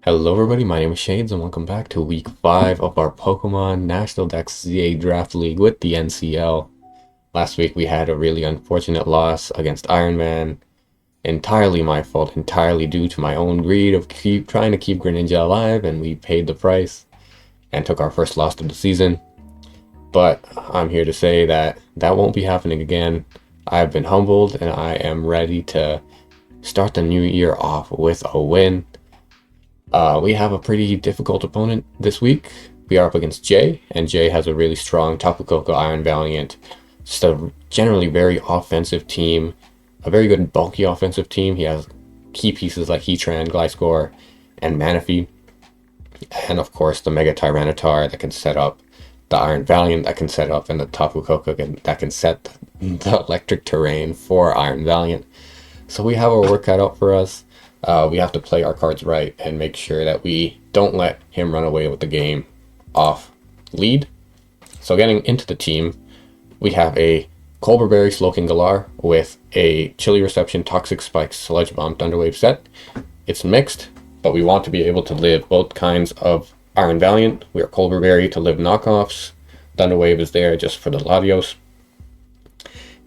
Hello everybody, my name is Shades and welcome back to week 5 of our Pokemon National Dex ZA Draft League with the NCL. Last week we had a really unfortunate loss against Iron Man. Entirely my fault, entirely due to my own greed of trying to keep Greninja alive, and we paid the price and took our first loss of the season. But I'm here to say that that won't be happening again. I've been humbled and I am ready to start the new year off with a win. We have a pretty difficult opponent this week. We are up against Jay, and Jay has a really strong Tapu Koko Iron Valiant. Just a generally very offensive team, a very good bulky offensive team. He has key pieces like Heatran, Gliscor, and Manaphy. And of course the Mega Tyranitar that can set up the Iron Valiant that can set up, and the Tapu Koko that can set the electric terrain for Iron Valiant. So we have our work cut out for us. We have to play our cards right and make sure that we don't let him run away with the game off lead. So getting into the team, we have a Colbur Berry Slowking Galar with a Chilly Reception Toxic Spikes Sludge Bomb Thunderwave set. It's mixed, but we want to be able to live both kinds of Iron Valiant. We are Colbur Berry to live knockoffs. Thunderwave is there just for the Latios.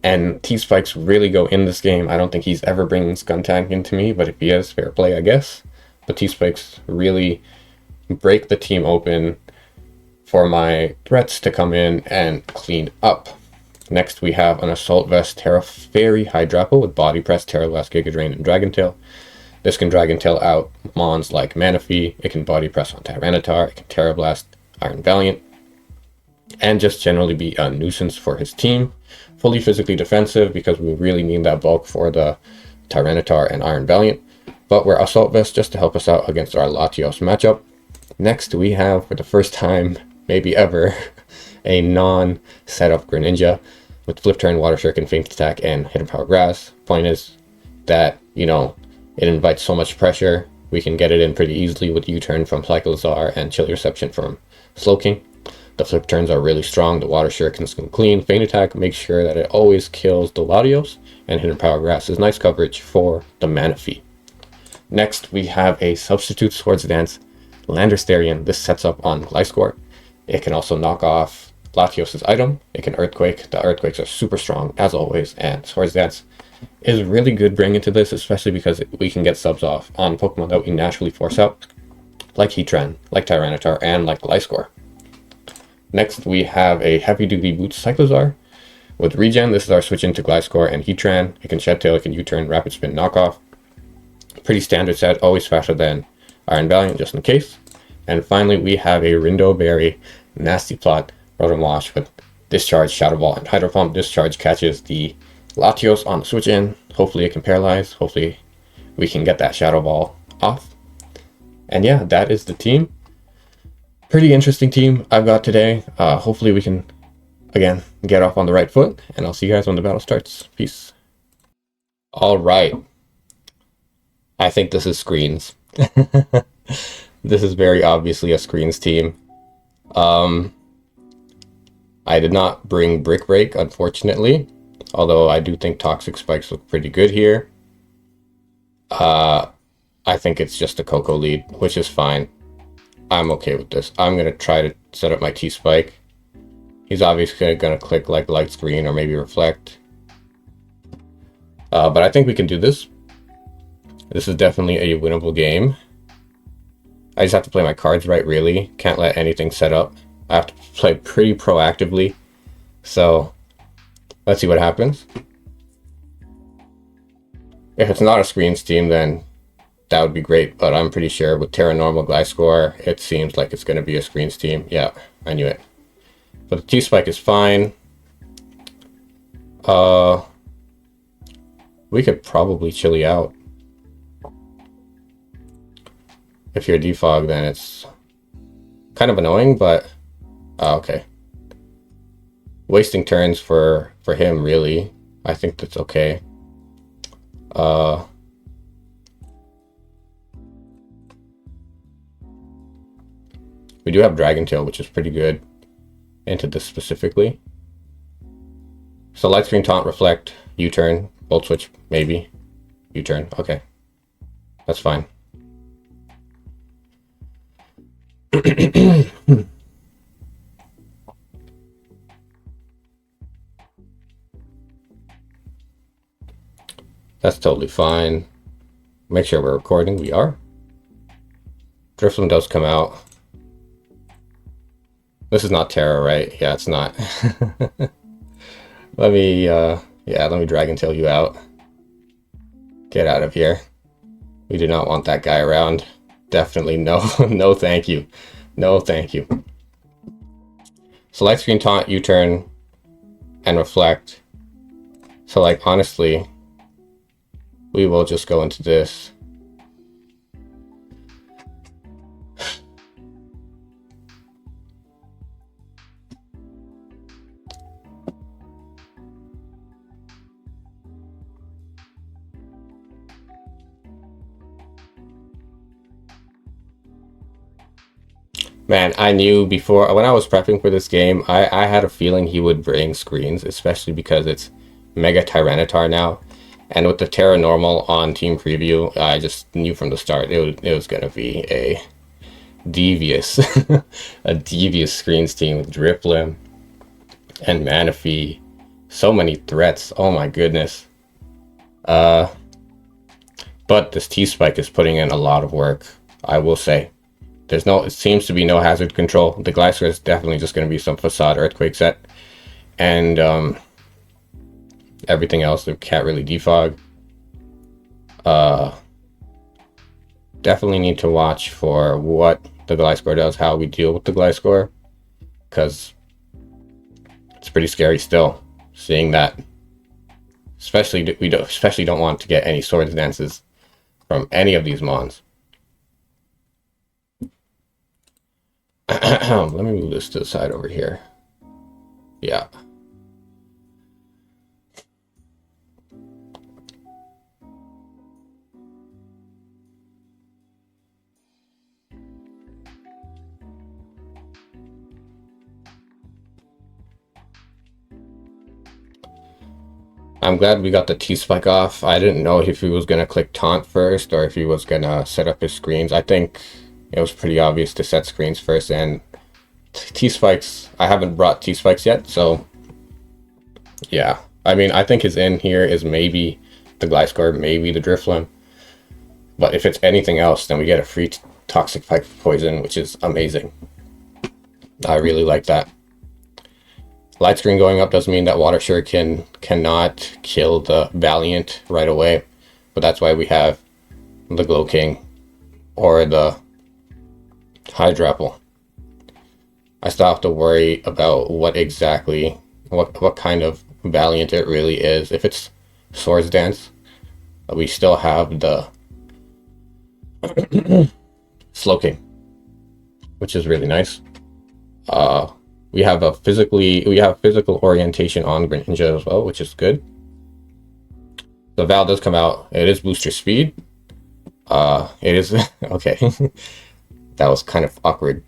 And T-Spikes really go in this game. I don't think he's ever bringing Skuntank into me, but if he is, fair play, I guess. But T-Spikes really break the team open for my threats to come in and clean up. Next, we have an Assault Vest Terra Fairy Hydrapple with Body Press, Terra Blast, Giga Drain, and Dragon Tail. This can Dragon Tail out mons like Manaphy. It can Body Press on Tyranitar. It can Terra Blast Iron Valiant. And just generally be a nuisance for his team. Fully physically defensive because we really need that bulk for the Tyranitar and Iron Valiant. But we're Assault Vest just to help us out against our Latios matchup. Next we have, for the first time, maybe ever, a non-setup Greninja with Flip Turn, Water Shuriken, Faint Attack, and Hidden Power Grass. Point is that, it invites so much pressure. We can get it in pretty easily with U-Turn from Cyclizar and Chilly Reception from Slowking. The flip turns are really strong. The Water Shurikens can clean. Feint Attack makes sure that it always kills the Latios, and Hidden Power Grass is nice coverage for the Manaphy. Next, we have a Substitute Swords Dance Landorstarian. This sets up on Gliscor. It can also knock off Latios' item. It can Earthquake. The Earthquakes are super strong, as always, and Swords Dance is really good bringing into this, especially because we can get subs off on Pokemon that we naturally force out, like Heatran, like Tyranitar, and like Gliscor. Next, we have a Heavy Duty Boots Cyclizar with Regen. This is our switch into Gliscor and Heatran. It can Shed Tail, it can U-Turn, Rapid Spin, Knockoff. Pretty standard set, always faster than Iron Valiant, just in case. And finally, we have a Rindo Berry Nasty Plot Rotom Wash with Discharge, Shadow Ball, and Hydro Pump. Discharge catches the Latios on the switch in. Hopefully it can paralyze. Hopefully we can get that Shadow Ball off. And yeah, that is the team. Pretty interesting team I've got today. Hopefully we can, again, get off on the right foot, and I'll see you guys when the battle starts. Peace. All right. I think this is screens. This is very obviously a screens team. I did not bring Brick Break, unfortunately, although I do think Toxic Spikes look pretty good here. I think it's just a Coco lead, which is fine. I'm okay with this. I'm going to try to set up my T-Spike. He's obviously going to click like Light Screen or maybe Reflect. But I think we can do this. This is definitely a winnable game. I just have to play my cards right, really. Can't let anything set up. I have to play pretty proactively. So, let's see what happens. If it's not a screens team, then that would be great, but I'm pretty sure with Terra Normal Gliscor, it seems like it's going to be a screens team. Yeah, I knew it. But the T-Spike is fine. We could probably Chilly out. If you're Defog, then it's kind of annoying, but okay. Wasting turns for him, really. I think that's okay. We do have Dragon Tail, which is pretty good into this specifically. So Light Screen, Taunt, Reflect, U-Turn, Volt Switch, maybe. U-Turn, okay. That's fine. That's totally fine. Make sure we're recording. We are. Drifloon does come out. This is not Terra, right? Yeah, it's not. Let me, let me Dragon Tail you out. Get out of here. We do not want that guy around. Definitely no. No thank you. No thank you. Select screen taunt, U-turn, and reflect. So like honestly, we will just go into this. Man, I knew before, when I was prepping for this game, I had a feeling he would bring screens, especially because it's Mega Tyranitar now. And with the Terra Normal on Team Preview, I just knew from the start it was going to be a devious, a devious screens team with Drifloon and Manaphy. So many threats, oh my goodness. But this T-Spike is putting in a lot of work, I will say. It seems to be no hazard control. The Glycer is definitely just going to be some Facade Earthquake set. And everything else, we can't really defog. Definitely need to watch for what the Gliscor does, how we deal with the Gliscor. Because it's pretty scary still, seeing that. Especially, we don't want to get any Swords Dances from any of these mons. Let me move this to the side over here. Yeah. I'm glad we got the T-Spike off. I didn't know if he was going to click Taunt first or if he was going to set up his screens. I think it was pretty obvious to set screens first, and T-Spikes, I haven't brought T-Spikes yet, so yeah. I mean, I think his in here is maybe the Gliscor, maybe the Drifloon. But if it's anything else, then we get a free Toxic Poison, which is amazing. I really like that. Light screen going up does mean that Water Shuriken cannot kill the Valiant right away, but that's why we have the GLOWKING or the Hydrapple. I still have to worry about what kind of Valiant it really is. If it's Swords Dance, we still have the Slowking, which is really nice. We have physical orientation on Greninja as well, which is good. The Val does come out. It is booster speed. It is okay. That was kind of awkward.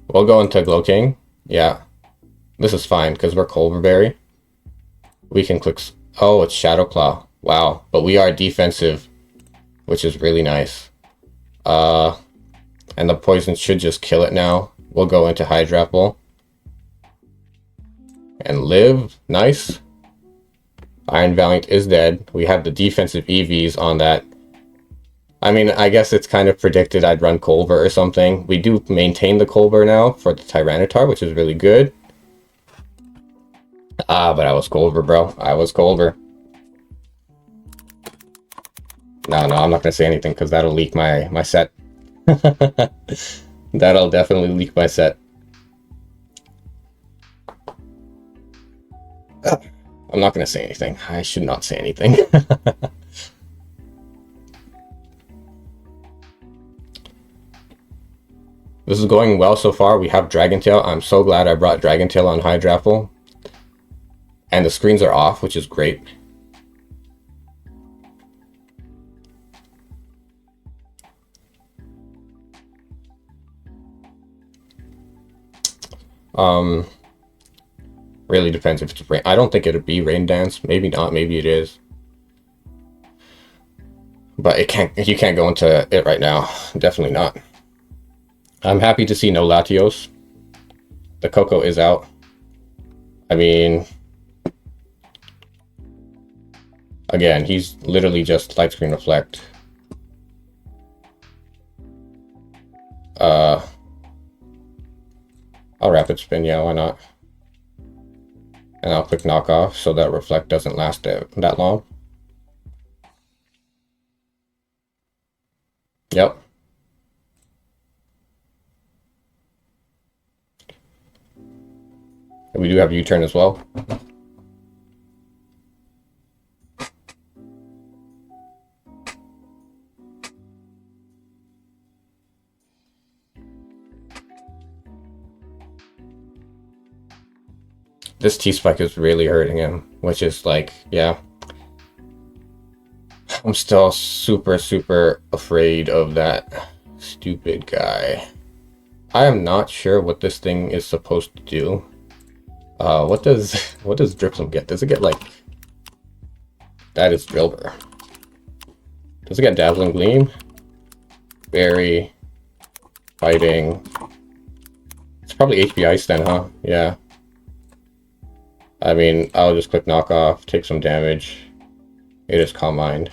We'll go into GLOWKING. Yeah, this is fine because we're Culverberry. We can click. Oh, it's Shadow Claw. Wow, but we are defensive, which is really nice. And the poison should just kill it now. We'll go into Hydrapple and live. Nice. Iron Valiant is dead. We have the defensive EVs on that. I mean, I guess it's kind of predicted I'd run Culver or something. We do maintain the Culver now for the Tyranitar, which is really good. But I was Culver, bro. I was Culver. No, I'm not going to say anything because that'll leak my set. That'll definitely leak my set. I'm not going to say anything. I should not say anything. This is going well so far. We have Dragon Tail. I'm so glad I brought Dragon Tail on Hydrapple. And the screens are off, which is great. Really depends if it's rain. I don't think it'd be Rain Dance. Maybe not. Maybe it is. But you can't go into it right now. Definitely not. I'm happy to see no Latios. The Coco is out. I mean, again, he's literally just light screen reflect. I'll rapid spin, yeah, why not? And I'll click knock off so that reflect doesn't last that long. Yep. And we do have U-turn as well. This T-Spike is really hurting him, which is like, yeah. I'm still super, super afraid of that stupid guy. I am not sure what this thing is supposed to do. What does Dripsum get? Does it get like... That is Drillbur. Does it get Dazzling Gleam? Berry. Fighting. It's probably HP Ice then, huh? Yeah. I mean, I'll just click knock off, take some damage. It is Calm Mind.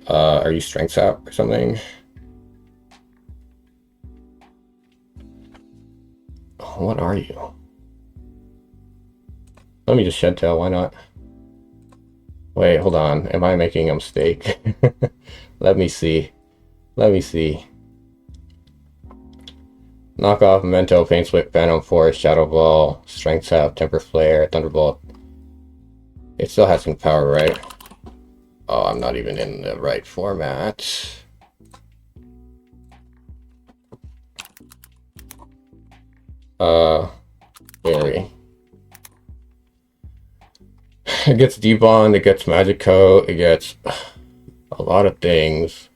Are you Strength Sap or something? Oh, what are you? Let me just Shed Tail, why not? Wait, hold on. Am I making a mistake? Let me see. Let me see. Knock off, Memento, Pain Split, Phantom Force, Shadow Ball, Strength Sap, Temper Flare, Thunderbolt. It still has some power, right? Oh, I'm not even in the right format. Berry. It gets Debond, it gets Magic Coat, it gets a lot of things.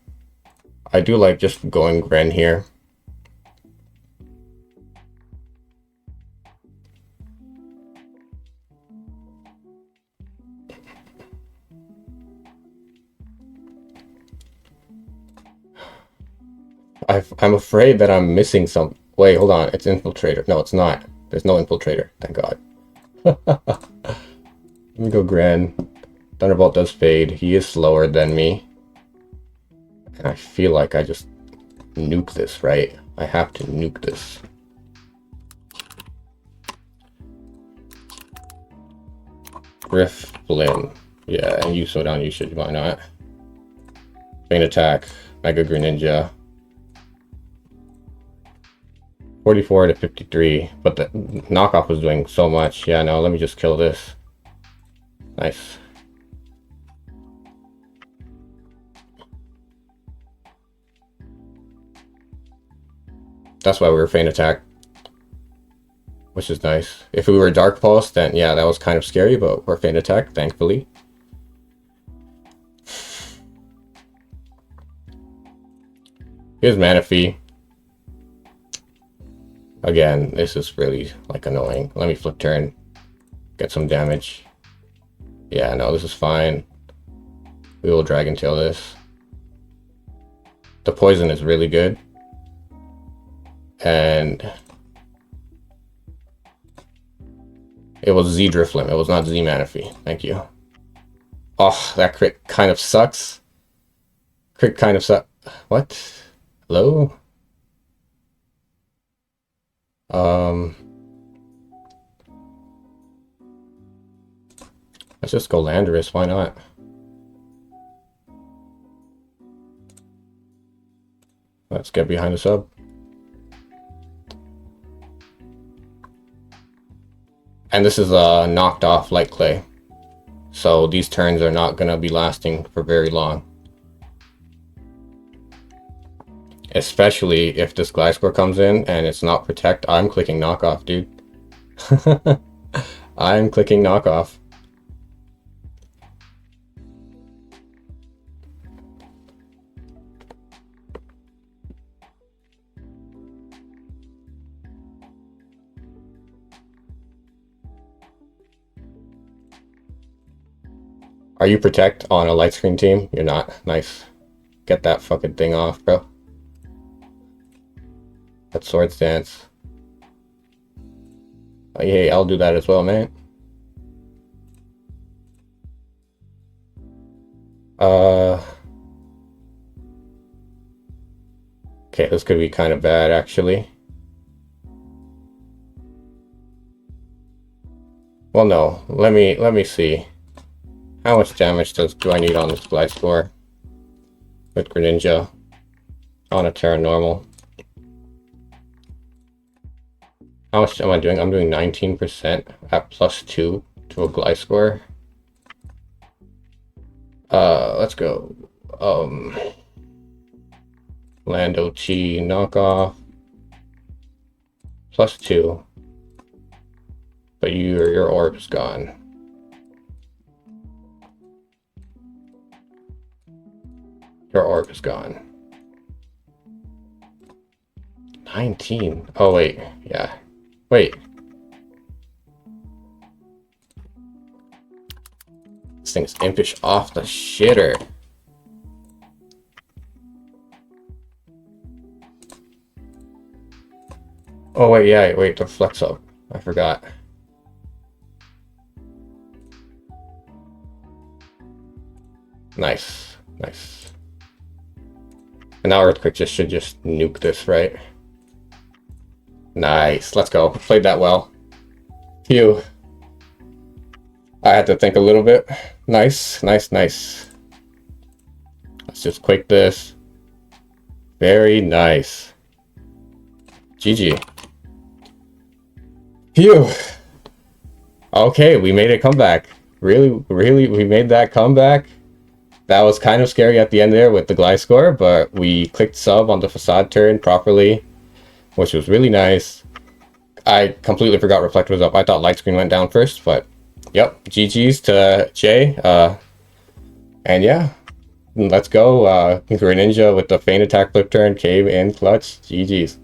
I do like just going Gren here. I'm afraid that I'm missing some. Wait, hold on. It's Infiltrator. No, it's not. There's no Infiltrator. Thank God. Let me go Gren. Thunderbolt does fade. He is slower than me. And I feel like I just nuke this, right? I have to nuke this. Grifflin. Yeah, and you slow down usage, why not? Feint Attack. Mega Greninja. 44 to 53, but the knockoff was doing so much. Yeah, no, let me just kill this. Nice. That's why we were Feint Attack, which is nice. If we were Dark Pulse, then yeah, that was kind of scary, but we're Feint Attack, thankfully. Here's Manaphy. Again, this is really like annoying. Let me flip turn, get some damage. Yeah, no, this is fine. We will Dragon Tail this. The poison is really good. And it was Z Driflim. It was not Z Manaphy. Thank you. Oh, that crit kind of sucks. Crit kind of sucks. What? Hello? Let's just go Landorus, why not? Let's get behind the sub. And this is a knocked off Light Clay. So these turns are not gonna be lasting for very long. Especially if this Gliscor comes in and it's not Protect. I'm clicking knockoff, dude. I'm clicking knockoff. Are you Protect on a light screen team? You're not. Nice. Get that fucking thing off, bro. That sword stance. Oh, yeah, I'll do that as well, man. Okay, this could be kind of bad, actually. Well, no. Let me see. How much damage do I need on this glide score with Greninja on a Terra normal? How much am I doing? I'm doing 19% at +2 to a glide score. Let's go. Lando Chi knockoff +2. But your orb is gone. Your orb is gone. 19. Oh wait, yeah. Wait. This thing's impish off the shitter. Oh wait, yeah, wait, the flex up. I forgot. Nice, nice. And now Earthquake should just nuke this, right? Nice, let's go. Played that well. Phew. I had to think a little bit. Nice, nice, nice. Let's just quick this. Very nice. GG. Phew. Okay, we made a comeback. Really, we made that comeback. That was kind of scary at the end there with the glide score, but we clicked sub on the facade turn properly, which was really nice. I completely forgot Reflect was up. I thought Light Screen went down first, but yep, GG's to Jay. And yeah, let's go. Greninja with the feint attack flip turn, cave in clutch. GG's.